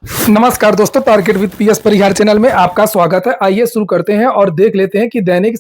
नमस्कार दोस्तों, target with PS Parihar channel में आपका स्वागत है। आइए शुरू करते हैं और देख लेते हैं कि दैनिक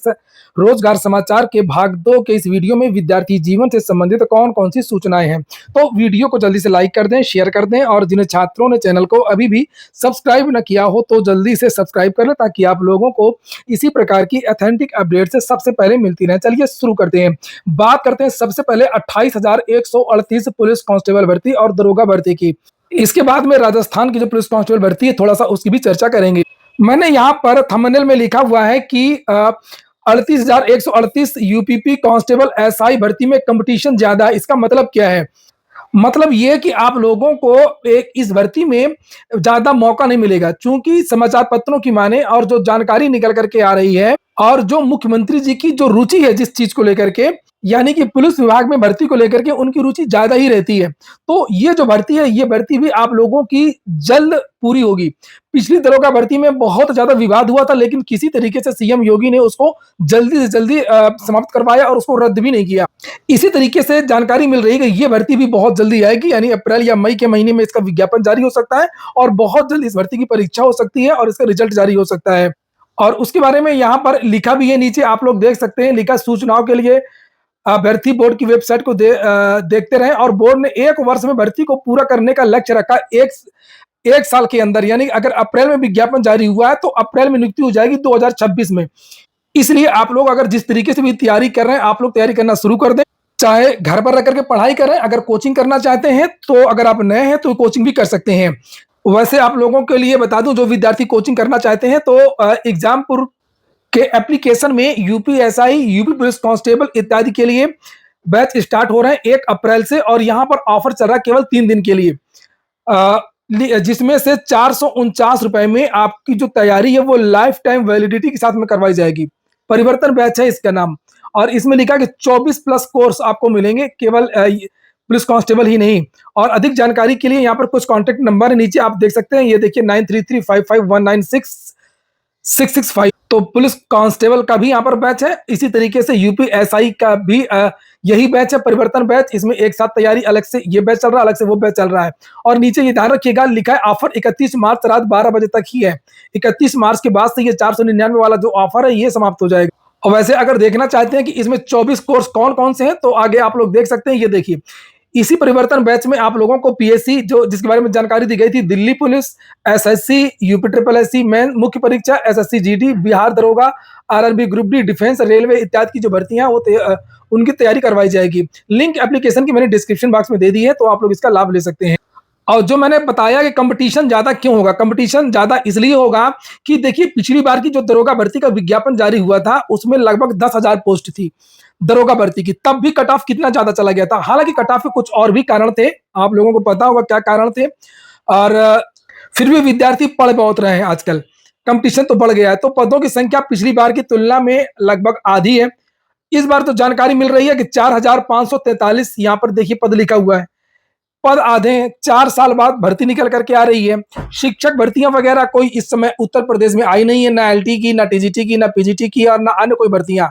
रोजगार समाचार के भाग 2 के इस वीडियो में विद्यार्थी जीवन से संबंधित कौन-कौन सी सूचनाएं हैं। तो वीडियो को जल्दी से लाइक कर दें, शेयर कर दें और जिन छात्रों ने चैनल को अभी भी सब्सक्राइब न किया हो तो जल्दी से सब्सक्राइब कर लें ताकि आप लोगों को इसी प्रकार की ऑथेंटिक अपडेट से सबसे पहले मिलती रहें। चलिए शुरू करते हैं। बात करते हैं सबसे पहले 28,138 पुलिस कांस्टेबल भर्ती और दरोगा भर्ती की। इसके बाद में राजस्थान की जो पुलिस कांस्टेबल भर्ती है, थोड़ा-सा उसकी भी चर्चा करेंगे। मैंने यहाँ पर थंबनेल में लिखा हुआ है कि 38,138 यूपीपी कांस्टेबल एसआई भर्ती में कंपटीशन ज़्यादा है। इसका मतलब क्या है? मतलब ये कि आप लोगों को एक इस भर्ती में ज़्यादा मौका नहीं मिलेगा, चूँकि समाचार पत्रों की माने और जो जानकारी निकल कर के आ रही है और जो मुख्यमंत्री जी की जो रुचि है जिस चीज़ को लेकर के, यानी कि पुलिस विभाग में भर्ती को लेकर के उनकी रुचि ज़्यादा ही रहती है। तो ये जो भर्ती है, ये भर्ती भी आप लोगों की जल्द पूरी होगी। पिछली दरोगा भर्ती में बहुत ज़्यादा विवाद हुआ था, लेकिन किसी तरीके से सीएम योगी ने उसको जल्दी से जल्दी समाप्त करवाया और उसको रद्द भी नहीं किया। इसी तरीके से जानकारी मिल रही है कि ये भर्ती भी बहुत जल्दी आएगी, यानी अप्रैल या मई के महीने में इसका विज्ञापन जारी हो सकता है और बहुत जल्द इस भर्ती की परीक्षा हो सकती है और इसका रिजल्ट जारी हो सकता है। और उसके बारे में यहाँ पर लिखा भी है, नीचे आप लोग देख सकते हैं, लिखा सूचनाओं के लिए भर्ती बोर्ड की वेबसाइट को देखते रहें और बोर्ड ने 1 वर्ष में भर्ती को पूरा करने का लक्ष्य रखा। 1 साल के अंदर, यानी अगर अप्रैल में विज्ञापन जारी हुआ है तो अप्रैल में नियुक्ति हो जाएगी 2026 में। इसलिए आप लोग अगर जिस तरीके से भी तैयारी कर रहे हैं, आप लोग तैयारी करना शुरू कर दें। चाहे घर पर रह करके पढ़ाई करें, अगर कोचिंग करना चाहते हैं तो अगर आप नए हैं तो कोचिंग भी कर सकते हैं। वैसे आप लोगों के लिए बता दूं, जो विद्यार्थी कोचिंग करना चाहते हैं तो एग्जामपुर के एप्लीकेशन में यूपीएसआई, यूपी पुलिस कांस्टेबल इत्यादि के लिए बैच स्टार्ट हो रहे हैं 1 अप्रैल से और यहाँ पर ऑफर चल रहा है केवल 3 दिन के लिए। जिसमें से 449 रुपए में आपकी जो तैयारी है वो लाइफ टाइम वैलिडिटी के साथ में करवाई जाएगी। परिवर्तन बैच है इसका नाम और इसमें लिखा है कि 24 प्लस कोर्स आपको मिलेंगे, केवल पुलिस कांस्टेबल ही नहीं। और अधिक जानकारी के लिए यहाँ पर कुछ कॉन्टेक्ट नंबर है, नीचे आप देख सकते हैं। ये देखिए 9335519665। तो पुलिस कांस्टेबल का भी यहाँ पर बैच है। इसी तरीके से यूपीएसआई का भी यही बैच है, परिवर्तन बैच। इसमें एक साथ तैयारी, अलग से ये बैच चल रहा है, अलग से वो बैच चल रहा है। और नीचे ये ध्यान रखिएगा, लिखा है ऑफर 31 मार्च रात 12 बजे तक ही है। 31 मार्च के बाद से ये 499 वाला जो ऑफर है ये समाप्त हो जाएगा। और वैसे अगर देखना चाहते हैं कि इसमें 24 कोर्स कौन कौन से हैं तो आगे आप लोग देख सकते हैं। ये देखिए, इसी परिवर्तन बैच में आप लोगों को पीएससी, जो जिसके बारे में जानकारी दी गई थी, Delhi police, SSC, UP triple SC main मुख्य परीक्षा, एसएससी जीडी, बिहार दरोगा, RRB group D, defence, railway इत्यादि की जो भर्तियां वो उनकी तैयारी करवाई जाएगी। लिंक एप्लीकेशन की मैंने डिस्क्रिप्शन बॉक्स में दे दी है, तो आप लोग इसका लाभ ले सकते हैं। और जो मैंने बताया कि कंपटीशन ज़्यादा क्यों होगा, कंपटीशन ज़्यादा इसलिए होगा कि देखिए, पिछली बार की जो दरोगा भर्ती का विज्ञापन जारी हुआ था उसमें लगभग 10,000 पोस्ट थी दरोगा भर्ती की। तब भी कट ऑफ कितना ज़्यादा चला गया था। हालांकि कट ऑफ के कुछ और भी कारण थे, आप लोगों को पता होगा क्या कारण थे। और फिर भी विद्यार्थी पढ़ बहुत रहे हैं आजकल। कंपटीशन तो बढ़ गया है, तो पदों की संख्या पिछली बार की तुलना में लगभग आधी है। इस बार तो जानकारी मिल रही है कि 4,543 यहाँ पर देखिए पद लिखा हुआ है। पद आधे हैं, 4 साल बाद भर्ती निकल करके आ रही है। शिक्षक भर्तियां वगैरह कोई इस समय उत्तर प्रदेश में आई नहीं है, ना एलटी की, ना टीजीटी की, ना पीजीटी की और ना अन्य कोई भर्तियां।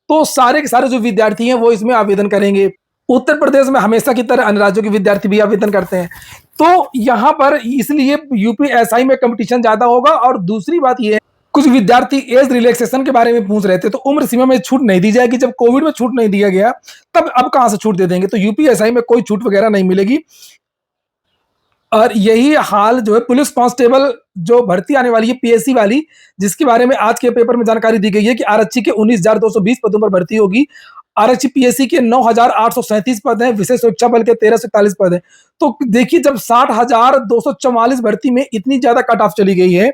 तो सारे के सारे जो विद्यार्थी हैं वो इसमें आवेदन करेंगे। उत्तर प्रदेश में हमेशा की तरह अन्य राज्यों के विद्यार्थी भी आवेदन करते हैं। तो यहाँ पर इसलिए यूपीएसआई में कंपटीशन ज्यादा होगा। और दूसरी बात यह है, कुछ विद्यार्थी एज रिलैक्सेशन के बारे में पूछ रहे थे, तो उम्र सीमा में छूट नहीं दी जाएगी। जब कोविड में छूट नहीं दिया गया तब अब कहां से छूट दे देंगे। तो यूपीएसआई में कोई छूट वगैरह नहीं मिलेगी। और यही हाल जो है पुलिस कांस्टेबल जो भर्ती आने वाली है पीएससी वाली, जिसके बारे में आज के पेपर में जानकारी दी गई है कि आरक्षी के 19,220 पदों पर भर्ती होगी। आरक्षी पीएससी के 9,837 पद हैं, विशेष सुरक्षा बल के 1,341 पद हैं। तो देखिए, जब 60,244 भर्ती में इतनी ज्यादा कट ऑफ चली गई है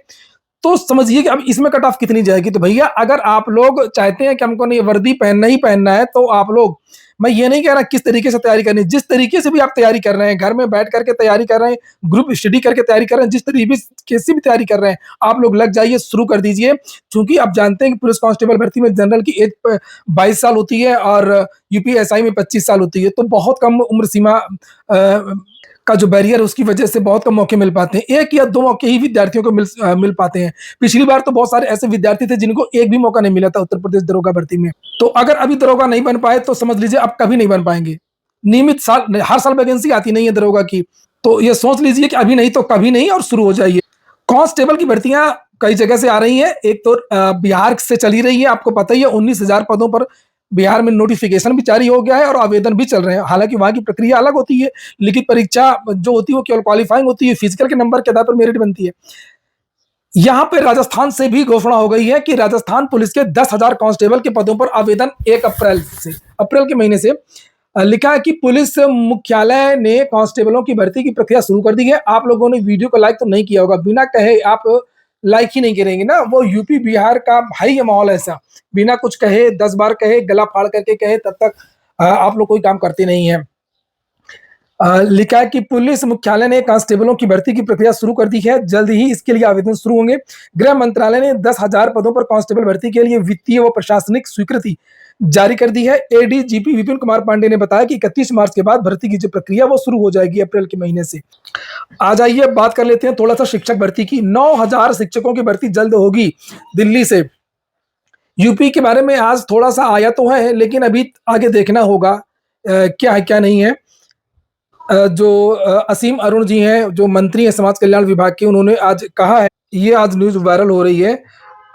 तो समझिए कि अब इसमें कट ऑफ कितनी जाएगी। तो भैया, अगर आप लोग चाहते हैं कि हमको नहीं वर्दी पहनना ही पहनना है, तो आप लोग, मैं ये नहीं कह रहा किस तरीके से तैयारी करनी है, जिस तरीके से भी आप तैयारी कर रहे हैं, घर में बैठ करके तैयारी कर रहे हैं, ग्रुप स्टडी करके तैयारी कर रहे हैं, जिस तरीके से भी तैयारी कर रहे हैं, आप लोग लग जाइए, शुरू कर दीजिए। क्योंकि आप जानते हैं कि पुलिस कांस्टेबल भर्ती में जनरल की एज 22 साल होती है और यूपीएसआई में 25 साल होती है। तो बहुत कम उम्र सीमा का जो बैरियर है उसकी वजह से बहुत कम मौके मिल पाते हैं। 1 या 2 मौके ही विद्यार्थियों को मिल पाते हैं। पिछली बार तो बहुत सारे ऐसे विद्यार्थी थे जिनको एक भी मौका नहीं मिला था उत्तर प्रदेश दरोगा भर्ती में। तो अगर अभी दरोगा नहीं बन पाए तो समझ लीजिए अब कभी नहीं बन पाएंगे। नियमित हर साल वैकेंसी आती नहीं है दरोगा की। तो ये सोच लीजिए कि अभी नहीं तो कभी नहीं और शुरू हो जाइए। कांस्टेबल की भर्तियां कई जगह से आ रही हैं। एक तो बिहार से चली रही है, आपको पता ही है 19,000 पदों पर बिहार में नोटिफिकेशन भी जारी हो गया है और आवेदन भी चल रहे हैं। हालांकि वहां की प्रक्रिया अलग होती है, लिखित परीक्षा जो होती है वो केवल क्वालिफाइंग होती है, फिजिकल के नंबर के आधार पर मेरिट बनती है। यहाँ पे राजस्थान से भी घोषणा हो गई है कि राजस्थान पुलिस के 10,000 कांस्टेबल के पदों पर आवेदन 1 अप्रैल के महीने से लिखा है कि पुलिस मुख्यालय ने कांस्टेबलों की भर्ती की प्रक्रिया शुरू कर दी है। आप लोगों ने वीडियो को लाइक तो नहीं किया होगा, बिना कहे आप लाइक ही नहीं करेंगे ना। वो यूपी बिहार का भाई ये माहौल ऐसा, बिना कुछ कहे 10 बार कहे, गला फाड़ करके कहे, तब तक आप लोग कोई काम करते नहीं है। लिखा है कि पुलिस मुख्यालय ने कांस्टेबलों की भर्ती की प्रक्रिया शुरू कर दी है, जल्द ही इसके लिए आवेदन शुरू होंगे। गृह मंत्रालय ने 10,000 पदों पर कांस्टेबल भर्ती के लिए वित्तीय व प्रशासनिक स्वीकृति जारी कर दी है। एडीजीपी विपिन कुमार पांडे ने बताया कि 31 मार्च के बाद भर्ती की जो प्रक्रिया वो शुरू हो जाएगी अप्रैल के महीने से। आ जाइए बात कर लेते हैं थोड़ा सा शिक्षक भर्ती की। 9,000 शिक्षकों की भर्ती जल्द होगी दिल्ली से। यूपी के बारे में आज थोड़ा सा आया तो है, लेकिन अभी आगे देखना होगा क्या है क्या नहीं है। जो असीम अरुण जी हैं, जो मंत्री हैं समाज कल्याण विभाग के, उन्होंने आज कहा है, ये आज न्यूज़ वायरल हो रही है।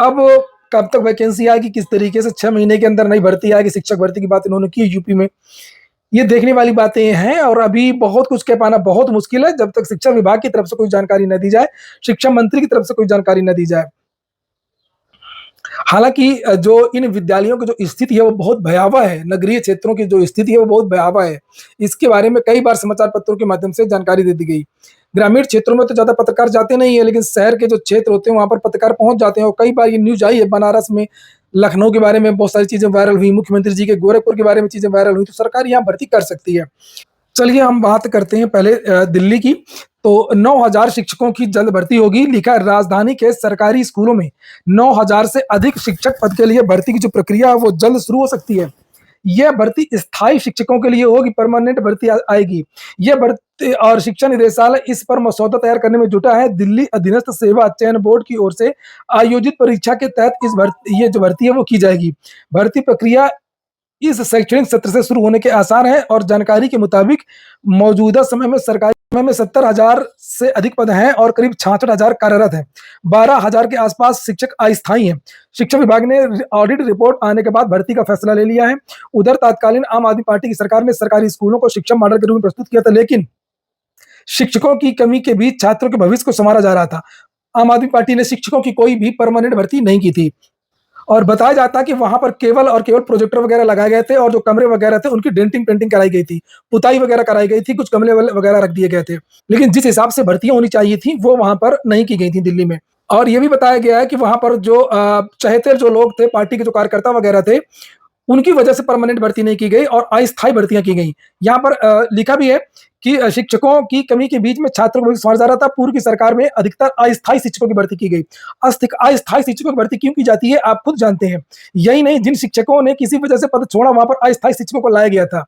अब कब तक वैकेंसी आएगी, किस तरीके से 6 महीने के अंदर नई भर्ती आएगी, शिक्षक भर्ती की बात इन्होंने की यूपी में। ये देखने वाली बातें हैं और अभी बहुत कुछ कह पाना बहुत मुश्किल है जब तक शिक्षा विभाग की तरफ से कोई जानकारी न दी जाए, शिक्षा मंत्री की तरफ से कोई जानकारी न दी जाए। हालाँकि जो इन विद्यालयों की जो स्थिति है वो बहुत भयावह है, नगरीय क्षेत्रों की जो स्थिति है वो बहुत भयावह है। इसके बारे में कई बार समाचार पत्रों के माध्यम से जानकारी दे दी गई। ग्रामीण क्षेत्रों में तो ज़्यादा पत्रकार जाते नहीं हैं, लेकिन शहर के जो क्षेत्र होते हैं वहाँ पर पत्रकार पहुँच जाते हैं और कई बार ये न्यूज़ आई है बनारस में, लखनऊ के बारे में बहुत सारी चीज़ें वायरल हुई, मुख्यमंत्री जी के गोरखपुर के बारे में चीज़ें वायरल हुई, तो सरकार यहाँ भर्ती कर सकती है। चलिए हम बात करते हैं पहले दिल्ली की। तो 9,000 शिक्षकों की जल्द भर्ती होगी। लिखा है राजधानी के सरकारी स्कूलों में 9,000 से अधिक शिक्षक पद के लिए भर्ती की जो प्रक्रिया है वो जल्द शुरू हो सकती है। यह भर्ती स्थायी शिक्षकों के लिए होगी, परमानेंट भर्ती आएगी। यह भर्ती और शिक्षा निदेशालय इस पर मसौदा तैयार करने में जुटा है। दिल्ली अधीनस्थ सेवा चयन बोर्ड की ओर से आयोजित परीक्षा के तहत ये जो भर्ती है वो की जाएगी। भर्ती प्रक्रिया इस शैक्षणिक सत्र से शुरू होने के आसार हैं और जानकारी के मुताबिक मौजूदा समय में सरकारी समय में 70,000 से अधिक पद हैं और करीब 66,000 कार्यरत हैं। 12,000 के आसपास शिक्षक अस्थायी हैं। शिक्षा विभाग ने ऑडिट रिपोर्ट आने के बाद भर्ती का फैसला ले लिया है। उधर तत्कालीन आम आदमी पार्टी की सरकार ने सरकारी स्कूलों को शिक्षा मॉडल के रूप में प्रस्तुत किया था, लेकिन शिक्षकों की कमी के बीच छात्रों के भविष्य को संवारा जा रहा था। आम आदमी पार्टी ने शिक्षकों की कोई भी परमानेंट भर्ती नहीं की थी। और बताया जाता है कि वहाँ पर केवल और केवल प्रोजेक्टर वगैरह लगाए गए थे और जो कमरे वगैरह थे उनकी डेंटिंग पेंटिंग कराई गई थी, पुताई वगैरह कराई गई थी, कुछ गमले वगैरह रख दिए गए थे। लेकिन जिस हिसाब से भर्तियाँ होनी चाहिए थी वो वहाँ पर नहीं की गई थी दिल्ली में। और ये भी बताया गया है कि वहाँ पर जो चहेते जो लोग थे, पार्टी के जो कार्यकर्ता वगैरह थे, उनकी वजह से परमानेंट भर्ती नहीं की गई और अस्थायी भर्तियां की गई। यहाँ पर लिखा भी है कि शिक्षकों की कमी के बीच में छात्रों को समझ आ रहा था। पूर्व की सरकार में अधिकतर अस्थायी शिक्षकों की भर्ती की गई। अस्थायी शिक्षकों की भर्ती क्यों की जाती है आप खुद जानते हैं। यही नहीं, जिन शिक्षकों ने किसी वजह से पद छोड़ा वहां पर अस्थायी शिक्षकों को लाया गया था।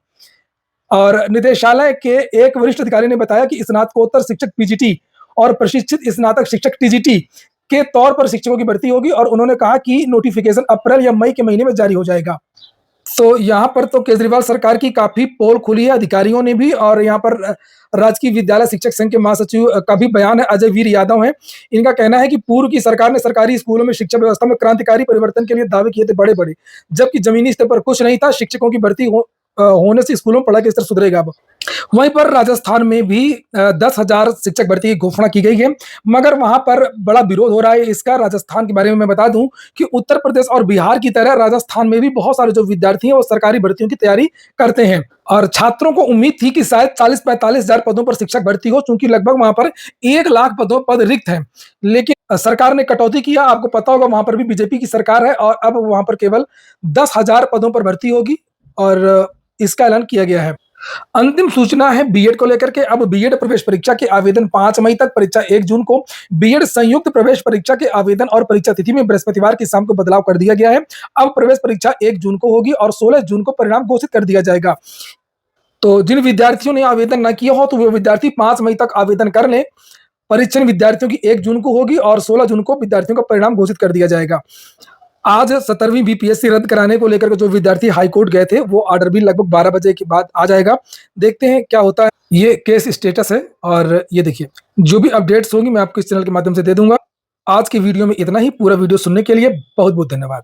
और निदेशालय के एक वरिष्ठ अधिकारी ने बताया कि स्नातकोत्तर शिक्षक पीजीटी और प्रशिक्षित स्नातक शिक्षक टीजीटी के तौर पर शिक्षकों की भर्ती होगी और उन्होंने कहा कि नोटिफिकेशन अप्रैल या मई के महीने में जारी हो जाएगा। तो यहाँ पर तो केजरीवाल सरकार की काफ़ी पोल खुली है अधिकारियों ने भी। और यहाँ पर राजकीय विद्यालय शिक्षक संघ के महासचिव का भी बयान है, अजय वीर यादव हैं। इनका कहना है कि पूर्व की सरकार ने सरकारी स्कूलों में शिक्षा व्यवस्था में क्रांतिकारी परिवर्तन के लिए दावे किए थे बड़े-बड़े, जबकि जमीनी स्तर पर कुछ नहीं था। शिक्षकों की भर्ती होने से स्कूलों में पढ़ाई का स्तर सुधरेगा अब। वहीं पर राजस्थान में भी 10,000 शिक्षक भर्ती की घोषणा की गई है, मगर वहां पर बड़ा विरोध हो रहा है इसका। राजस्थान के बारे में मैं बता दूं कि उत्तर प्रदेश और बिहार की तरह राजस्थान में भी बहुत सारे जो विद्यार्थी हैं वो सरकारी भर्तियों की तैयारी करते हैं और छात्रों को उम्मीद थी कि शायद 40-45,000 पदों पर शिक्षक भर्ती हो, चूंकि लगभग वहां पर 1 लाख पद रिक्त हैं। लेकिन सरकार ने कटौती किया। आपको पता होगा वहां पर भी बीजेपी की सरकार है और अब वहां पर केवल 10,000 पदों पर भर्ती होगी और इसका ऐलान किया गया है। अंतिम सूचना है बीएड को लेकर के। अब बीएड प्रवेश परीक्षा के आवेदन 5 मई तक, परीक्षा 1 जून को। बीएड संयुक्त प्रवेश परीक्षा के आवेदन और परीक्षा तिथि में बृहस्पतिवार की शाम को बदलाव कर दिया गया है। अब प्रवेश परीक्षा 1 जून को होगी और 16 जून को परिणाम घोषित कर दिया जाएगा। तो जिन विद्यार्थियों ने आवेदन न किया हो तो वो विद्यार्थी 5 मई तक आवेदन कर लें। परीक्षण विद्यार्थियों की 1 जून को होगी और 16 जून को विद्यार्थियों का परिणाम घोषित कर दिया जाएगा। आज 17वीं बीपीएससी रद्द कराने को लेकर के जो विद्यार्थी हाई कोर्ट गए थे, वो ऑर्डर भी लगभग 12 बजे के बाद आ जाएगा। देखते हैं क्या होता है। ये केस स्टेटस है और ये देखिए, जो भी अपडेट्स होंगी मैं आपको इस चैनल के माध्यम से दे दूँगा। आज की वीडियो में इतना ही। पूरा वीडियो सुनने के लिए बहुत-बहुत धन्यवाद।